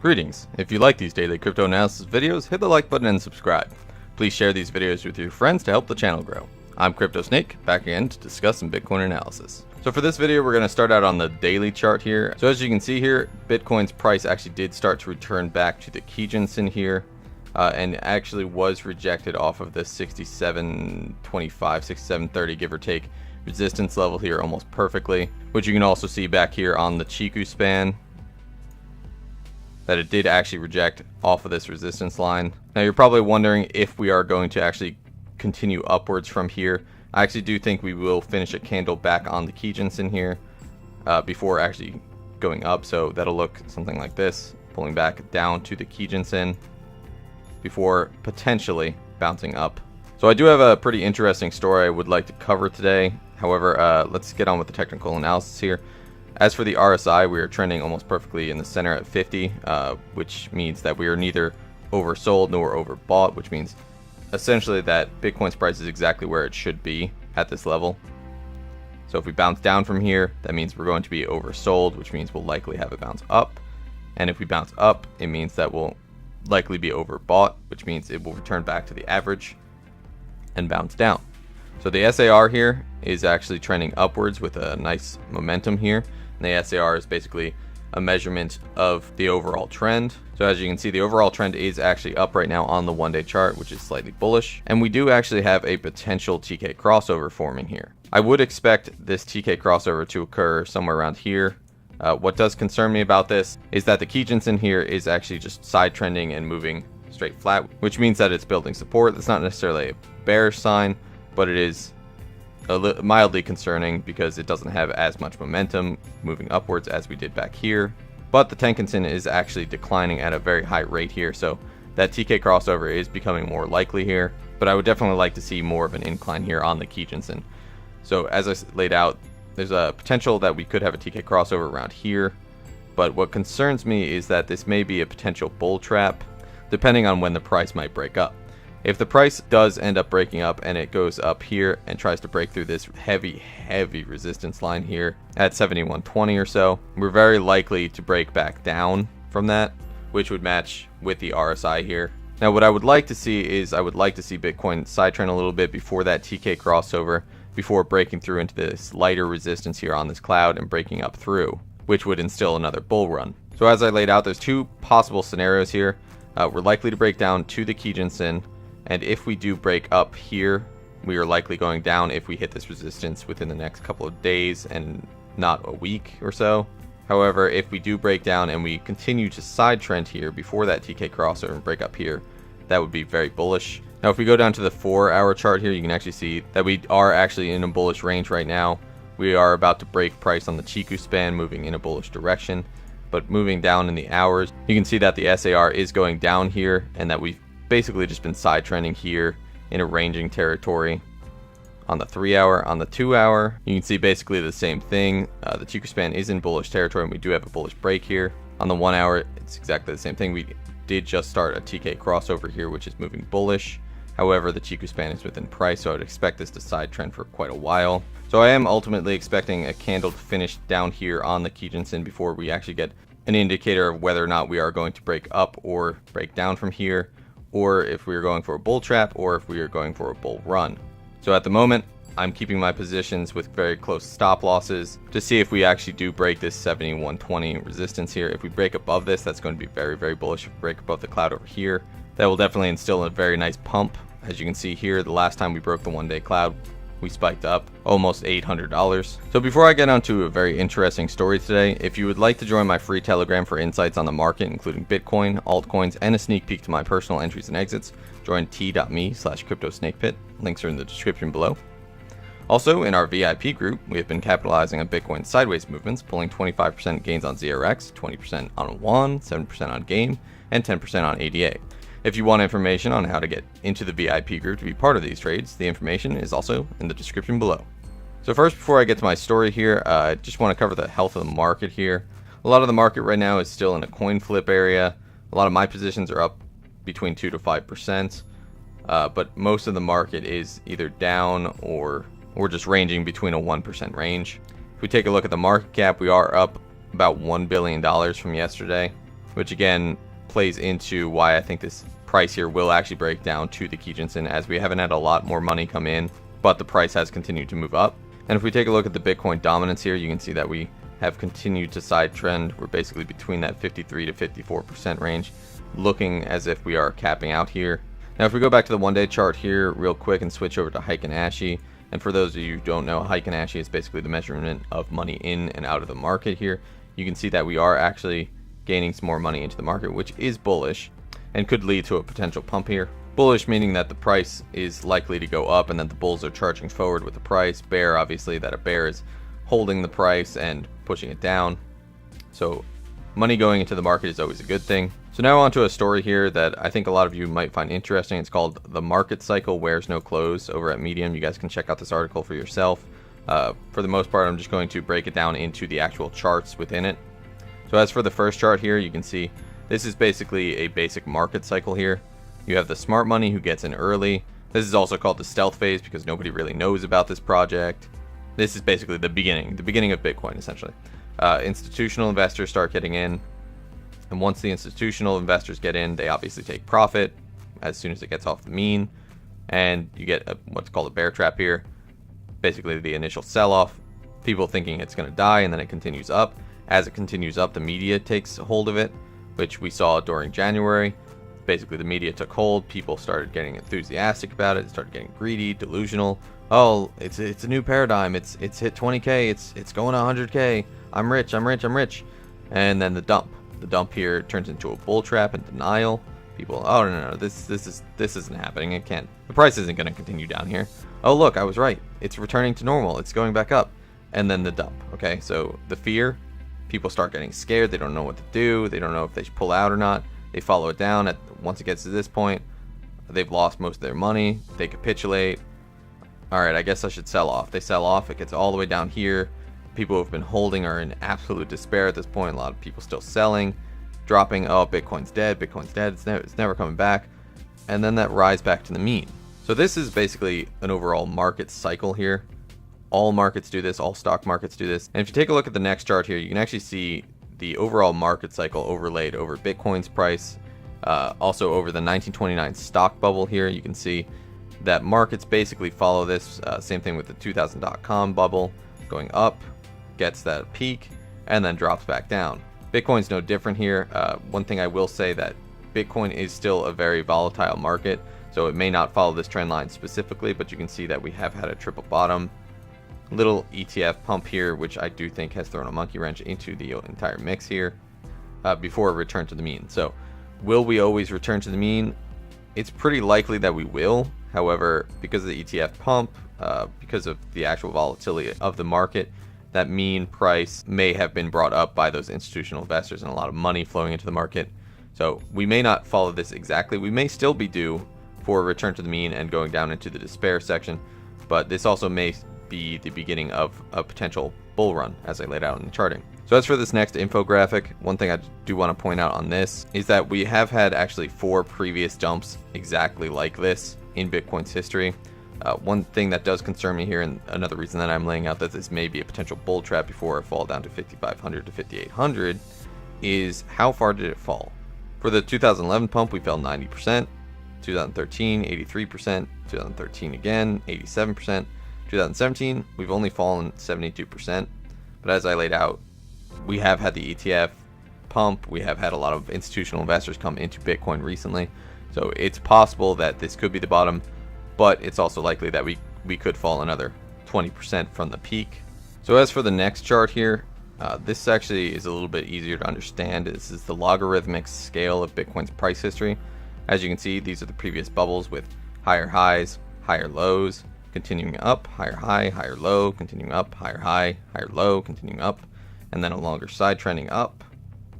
Greetings. If you like these daily crypto analysis videos, hit the like button and subscribe. Please share these videos with your friends to help the channel grow. I'm Crypto Snake, back again to discuss some Bitcoin analysis. So for this video, we're going to start out on the daily chart here. So as you can see here, Bitcoin's price actually did start to return back to the Kijun here, and actually was rejected off of the 67.25, 67.30 give or take resistance level here almost perfectly, which you can also see back here on the Chiku span, that it did actually reject off of this resistance line. Now you're probably wondering if we are going to actually continue upwards from here. I actually do think we will finish a candle back on the Kijun here before actually going up. So that'll look something like this, pulling back down to the Kijun before potentially bouncing up. So I do have a pretty interesting story I would like to cover today. However, let's get on with the technical analysis here. As for the RSI, we are trending almost perfectly in the center at 50, which means that we are neither oversold nor overbought, which means essentially that Bitcoin's price is exactly where it should be at this level. So if we bounce down from here, that means we're going to be oversold, which means we'll likely have a bounce up. And if we bounce up, it means that we'll likely be overbought, which means it will return back to the average and bounce down. So the SAR here is actually trending upwards with a nice momentum here. And the SAR is basically a measurement of the overall trend. So as you can see, the overall trend is actually up right now on the one-day chart, which is slightly bullish. And we do actually have a potential TK crossover forming here. I would expect this TK crossover to occur somewhere around here. What does concern me about this is that the Kijun here is actually just side trending and moving straight flat, which means that it's building support. That's not necessarily a bearish sign, but it is mildly concerning because it doesn't have as much momentum moving upwards as we did back here. But the Tenkan is actually declining at a very high rate here, so that TK crossover is becoming more likely here. But I would definitely like to see more of an incline here on the Kijun. So as I laid out, there's a potential that we could have a TK crossover around here. But what concerns me is that this may be a potential bull trap, depending on when the price might break up. If the price does end up breaking up and it goes up here and tries to break through this heavy resistance line here at 71.20 or so, we're very likely to break back down from that, which would match with the RSI here. Now what I would like to see is I would like to see Bitcoin side trend a little bit before that TK crossover, before breaking through into this lighter resistance here on this cloud and breaking up through, which would instill another bull run. So as I laid out, there's two possible scenarios here. We're likely to break down to the Kijun, and if we do break up here, we are likely going down if we hit this resistance within the next couple of days and not a week or so. However, if we do break down and we continue to side trend here before that TK crossover and break up here, that would be very bullish. Now if we go down to the 4-hour chart here, you can actually see that we are actually in a bullish range right now. We are about to break price on the Chiku span, moving in a bullish direction. But moving down in the hours, you can see that the SAR is going down here and that we've basically just been side trending here in a ranging territory on the 3-hour. On the 2-hour, you can see basically the same thing. The Chiku span is in bullish territory and we do have a bullish break here. On the 1-hour, it's exactly the same thing. We did just start a TK crossover here, which is moving bullish. However, the Chiku span is within price, so I would expect this to side trend for quite a while. So I am ultimately expecting a candle to finish down here on the Kijun before we actually get an indicator of whether or not we are going to break up or break down from here, or if we are going for a bull trap, or if we are going for a bull run. So at the moment, I'm keeping my positions with very close stop losses to see if we actually do break this 71.20 resistance here. If we break above this, that's going to be very bullish. If we break above the cloud over here, that will definitely instill a very nice pump. As you can see here, the last time we broke the one-day cloud, we spiked up almost $800. So before I get on to a very interesting story today, if you would like to join my free Telegram for insights on the market, including Bitcoin, altcoins, and a sneak peek to my personal entries and exits, join t.me/cryptosnakepit. Links are in the description below. Also, in our VIP group, we have been capitalizing on Bitcoin's sideways movements, pulling 25% gains on ZRX, 20% on WON, 7% on GAME, and 10% on ADA. If you want information on how to get into the VIP group to be part of these trades, the information is also in the description below. So first, before I get to my story here, I just want to cover the health of the market here. A lot of the market right now is still in a coin flip area. A lot of my positions are up between 2 to 5%, but most of the market is either down or just ranging between a 1% range. If we take a look at the market cap, we are up about $1 billion from yesterday. which again plays into why I think this price here will actually break down to the Kijinsen, as we haven't had a lot more money come in, but the price has continued to move up. And if we take a look at the Bitcoin dominance here, you can see that we have continued to side trend. We're basically between that 53 to 54% range, looking as if we are capping out here. Now if we go back to the 1-day chart here real quick and switch over to Heikin Ashi, and for those of you who don't know, Heikin Ashi is basically the measurement of money in and out of the market here. You can see that we are actually gaining some more money into the market, which is bullish and could lead to a potential pump here. Bullish meaning that the price is likely to go up and that the bulls are charging forward with the price. Bear, obviously, that a bear is holding the price and pushing it down. So money going into the market is always a good thing. So now on to a story here that I think a lot of you might find interesting. It's called "The Market Cycle Wears No Clothes" over at Medium. You guys can check out this article for yourself. For the most part, I'm just going to break it down into the actual charts within it. So as for the first chart here, you can see this is basically a basic market cycle here. You have the smart money who gets in early. This is also called the stealth phase because nobody really knows about this project. This is basically the beginning of Bitcoin, essentially. Institutional investors start getting in, and once the institutional investors get in, they obviously take profit as soon as it gets off the mean, and you get what's called a bear trap here. Basically the initial sell-off, people thinking it's going to die, and then it continues up. As it continues up, the media takes hold of it, which we saw during January. Basically the media took hold, people started getting enthusiastic about it, started getting greedy, delusional. Oh, it's a new paradigm, it's hit 20k, it's going to 100k, I'm rich. And then the dump here turns into a bull trap and denial. People, oh no, this isn't happening, it can't, the price isn't going to continue down here. Oh look, I was right, it's returning to normal, it's going back up. And then the dump. Okay, so the fear, people start getting scared, they don't know what to do, they don't know if they should pull out or not. They follow it down. Once it gets to this point, they've lost most of their money, they capitulate. Alright, I guess I should sell off. They sell off, it gets all the way down here. People who have been holding are in absolute despair at this point. A lot of people still selling, dropping. Oh, Bitcoin's dead, it's never coming back. And then that rise back to the mean. So this is basically an overall market cycle here. All markets do this, all stock markets do this. And if you take a look at the next chart here, you can actually see the overall market cycle overlaid over Bitcoin's price, also over the 1929 stock bubble here. You can see that markets basically follow this. Same thing with the 2000.com bubble, going up, gets that peak, and then drops back down. Bitcoin's no different here. One thing I will say, that Bitcoin is still a very volatile market, so it may not follow this trend line specifically, but you can see that we have had a triple bottom. Little ETF pump here, which I do think has thrown a monkey wrench into the entire mix here, before a return to the mean. So will we always return to the mean? It's pretty likely that we will. However, because of the ETF pump, because of the actual volatility of the market, that mean price may have been brought up by those institutional investors and a lot of money flowing into the market. So we may not follow this exactly. We may still be due for a return to the mean and going down into the despair section, but this also may be the beginning of a potential bull run, as I laid out in the charting. So as for this next infographic, one thing I do want to point out on this is that we have had actually 4 previous dumps exactly like this in Bitcoin's history. One thing that does concern me here, and another reason that I'm laying out that this may be a potential bull trap before it fall down to 5,500 to 5,800, is how far did it fall? For the 2011 pump, we fell 90%, 2013, 83%, 2013 again, 87%, 2017, we've only fallen 72%, but as I laid out, we have had the ETF pump, we have had a lot of institutional investors come into Bitcoin recently, so it's possible that this could be the bottom, but it's also likely that we could fall another 20% from the peak. So as for the next chart here, this actually is a little bit easier to understand. This is the logarithmic scale of Bitcoin's price history. As you can see, these are the previous bubbles with higher highs, higher lows, continuing up, higher high, higher low, continuing up, higher high, higher low, continuing up, and then a longer side trending up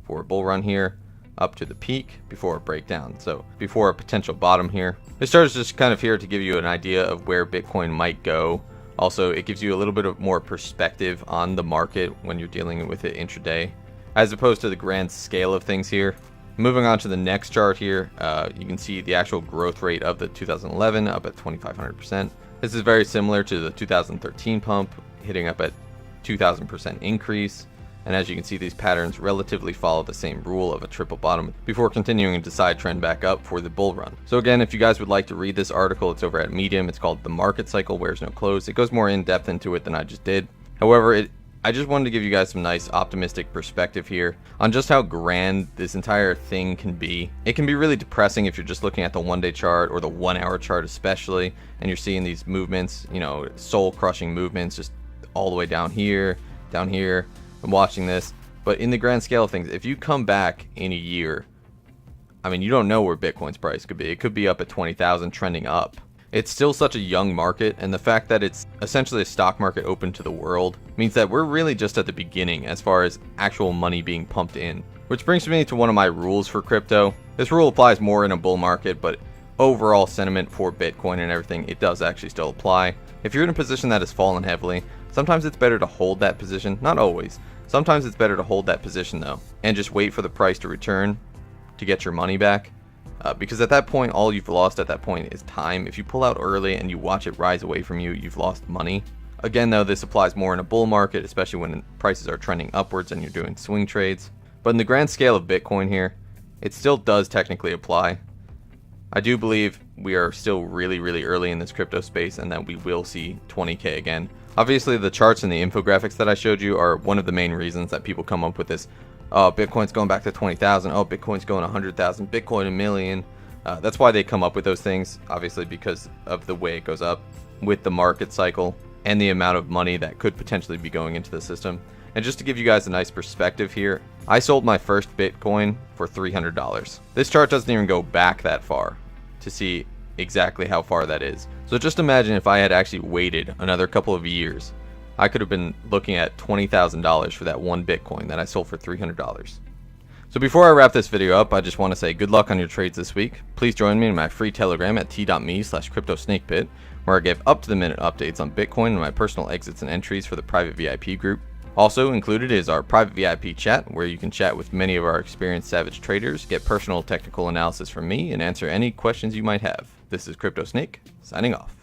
for a bull run here, up to the peak before a breakdown. So before a potential bottom here. This chart is just kind of here to give you an idea of where Bitcoin might go. Also, it gives you a little bit of more perspective on the market when you're dealing with it intraday, as opposed to the grand scale of things here. Moving on to the next chart here, you can see the actual growth rate of the 2011 up at 2,500%. This is very similar to the 2013 pump, hitting up at 2,000% increase. and as you can see, these patterns relatively follow the same rule of a triple bottom before continuing to side trend back up for the bull run. So again, if you guys would like to read this article, it's over at Medium. It's called The Market Cycle Wears No Clothes. It goes more in depth into it than I just did. However, I just wanted to give you guys some nice optimistic perspective here on just how grand this entire thing can be. It can be really depressing if you're just looking at the 1-day chart or the 1-hour chart especially, and you're seeing these movements, you know, soul crushing movements just all the way down here, and watching this. But in the grand scale of things, if you come back in a year, I mean, you don't know where Bitcoin's price could be. It could be up at 20,000 trending up. It's still such a young market, and the fact that it's essentially a stock market open to the world means that we're really just at the beginning as far as actual money being pumped in. Which brings me to one of my rules for crypto. This rule applies more in a bull market, but overall sentiment for Bitcoin and everything, it does actually still apply. If you're in a position that has fallen heavily, sometimes it's better to hold that position. Not always. Sometimes it's better to hold that position though, and just wait for the price to return to get your money back. Because at that point, all you've lost at that point is time. If you pull out early and you watch it rise away from you, you've lost money. Again though, this applies more in a bull market, especially when prices are trending upwards and you're doing swing trades. But in the grand scale of Bitcoin here, it still does technically apply. I do believe we are still really early in this crypto space, and that we will see 20K again. Obviously the charts and the infographics that I showed you are one of the main reasons that people come up with this. Oh, Bitcoin's going back to 20,000. Oh, Bitcoin's going 100,000. Bitcoin a million. That's why they come up with those things, obviously because of the way it goes up with the market cycle and the amount of money that could potentially be going into the system. And just to give you guys a nice perspective here, I sold my first Bitcoin for $300. This chart doesn't even go back that far to see exactly how far that is. So just imagine if I had actually waited another couple of years, I could have been looking at $20,000 for that one Bitcoin that I sold for $300. So before I wrap this video up, I just want to say good luck on your trades this week. Please join me in my free Telegram at t.me/cryptosnakepit, where I give up-to-the-minute updates on Bitcoin and my personal exits and entries for the private VIP group. Also included is our private VIP chat, where you can chat with many of our experienced savage traders, get personal technical analysis from me, and answer any questions you might have. This is Crypto Snake, signing off.